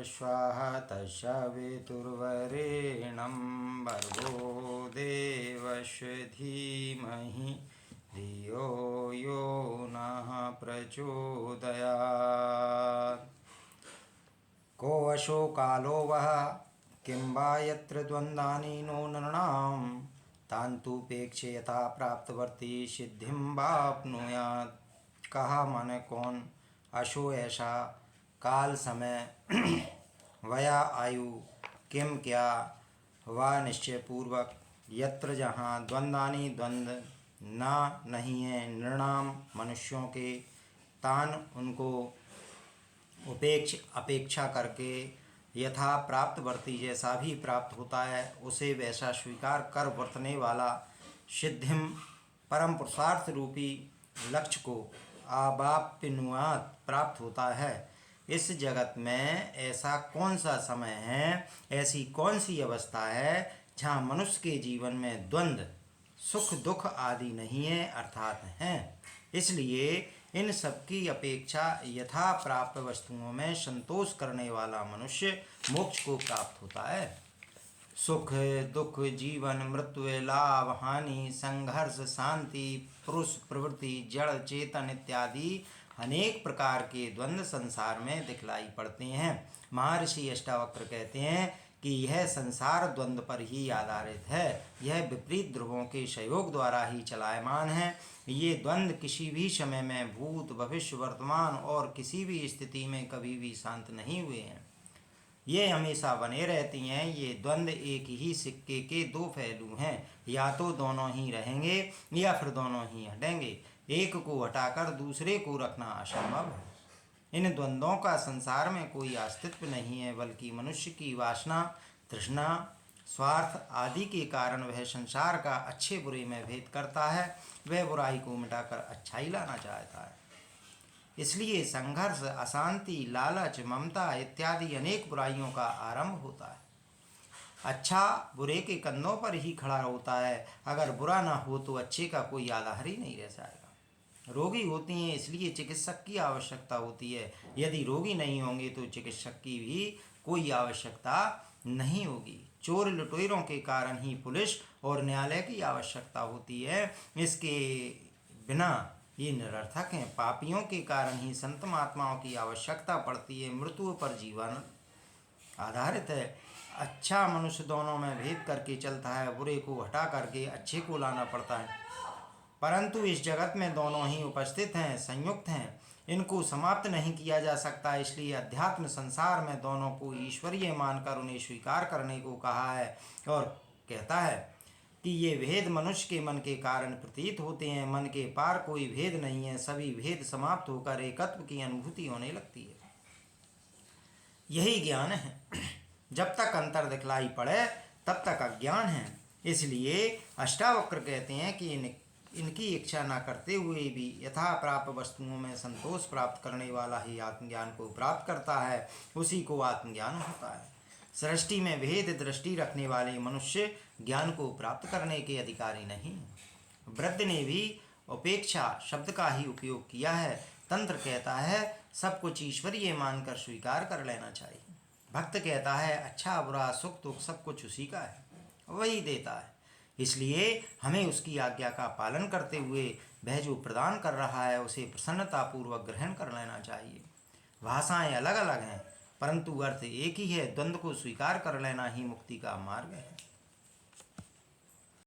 स्वाहा तस्सवितुर्वरेण्यं भर्गो देवस्य धीमहि धियो यो नः प्रचोदयात्। को वशो कालो वः किं वा यत्र द्वन्द्वानि नो नृणां तान्तुपेक्ष्य यथा प्राप्तवर्ती सिद्धिं वाप्नुयात्। कहा मन कौन अशो ऐसा काल समय वया आयु किम क्या वा निश्चय पूर्वक यत्र जहाँ द्वंद्वानि द्वंद्व ना नहीं है नृणाम मनुष्यों के तान उनको अपेक्षा करके यथा प्राप्त वर्ती जैसा भी प्राप्त होता है उसे वैसा स्वीकार कर वर्तने वाला सिद्धिम परम पुरुषार्थ रूपी लक्ष्य को आवाप्नुयात् प्राप्त होता है। इस जगत में ऐसा कौन सा समय है, ऐसी कौन सी अवस्था है जहाँ मनुष्य के जीवन में द्वंद्व सुख दुख आदि नहीं है अर्थात हैं। इसलिए इन सबकी अपेक्षा यथा प्राप्त वस्तुओं में संतोष करने वाला मनुष्य मोक्ष को प्राप्त होता है। सुख दुख जीवन मृत्यु लाभ हानि संघर्ष शांति पुरुष प्रवृत्ति जड़ चेतन इत्यादि अनेक प्रकार के द्वंद्व संसार में दिखलाई पड़ते हैं। महर्षि अष्टावक्र कहते हैं कि यह संसार द्वंद्व पर ही आधारित है। यह विपरीत ध्रुवों के सहयोग द्वारा ही चलायमान है। ये द्वंद्व किसी भी समय में भूत भविष्य वर्तमान और किसी भी स्थिति में कभी भी शांत नहीं हुए हैं। ये हमेशा बने रहती हैं। ये द्वंद्व एक ही सिक्के के दो पहलू हैं, या तो दोनों ही रहेंगे या फिर दोनों ही हटेंगे। एक को हटाकर दूसरे को रखना असंभव है। इन द्वंद्वों का संसार में कोई अस्तित्व नहीं है, बल्कि मनुष्य की वासना तृष्णा स्वार्थ आदि के कारण वह संसार का अच्छे बुरे में भेद करता है। वह बुराई को मिटाकर अच्छाई लाना चाहता है। इसलिए संघर्ष अशांति लालच ममता इत्यादि अनेक बुराइयों का आरंभ होता है। अच्छा बुरे के कंधों पर ही खड़ा होता है। अगर बुरा ना हो तो अच्छे का कोई आधार ही नहीं रह जाएगा। रोगी होती हैं इसलिए चिकित्सक की आवश्यकता होती है। यदि रोगी नहीं होंगे तो चिकित्सक की भी कोई आवश्यकता नहीं होगी। चोर लुटेरों के कारण ही पुलिस और न्यायालय की आवश्यकता होती है। इसके बिना ये निरर्थक हैं। पापियों के कारण ही संत महात्माओं की आवश्यकता पड़ती है। मृत्यु पर जीवन आधारित है। अच्छा मनुष्य दोनों में भेद करके चलता है। बुरे को हटा करके अच्छे को लाना पड़ता है। परंतु इस जगत में दोनों ही उपस्थित हैं, संयुक्त हैं। इनको समाप्त नहीं किया जा सकता। इसलिए अध्यात्म संसार में दोनों को ईश्वरीय मानकर उन्हें स्वीकार करने को कहा है और कहता है कि ये भेद मनुष्य के मन के कारण प्रतीत होते हैं। मन के पार कोई भेद नहीं है। सभी भेद समाप्त होकर एकत्व की अनुभूति होने लगती है। यही ज्ञान है। जब तक अंतर दिखलाई पड़े तब तक अज्ञान है। इसलिए अष्टावक्र कहते हैं कि इनकी इच्छा न करते हुए भी यथा प्राप्त वस्तुओं में संतोष प्राप्त करने वाला ही आत्मज्ञान को प्राप्त करता है। उसी को आत्मज्ञान होता है। सृष्टि में भेद दृष्टि रखने वाले मनुष्य ज्ञान को प्राप्त करने के अधिकारी नहीं। वृद्ध ने भी उपेक्षा शब्द का ही उपयोग किया है। तंत्र कहता है सब कुछ ईश्वरीय मानकर स्वीकार कर लेना चाहिए। भक्त कहता है अच्छा बुरा सुख दुख सब कुछ उसी का है, वही देता है। इसलिए हमें उसकी आज्ञा का पालन करते हुए वह जो प्रदान कर रहा है उसे प्रसन्नतापूर्वक ग्रहण कर लेना चाहिए। भाषाएं अलग अलग हैं परंतु अर्थ एक ही है। द्वंद्व को स्वीकार कर लेना ही मुक्ति का मार्ग है।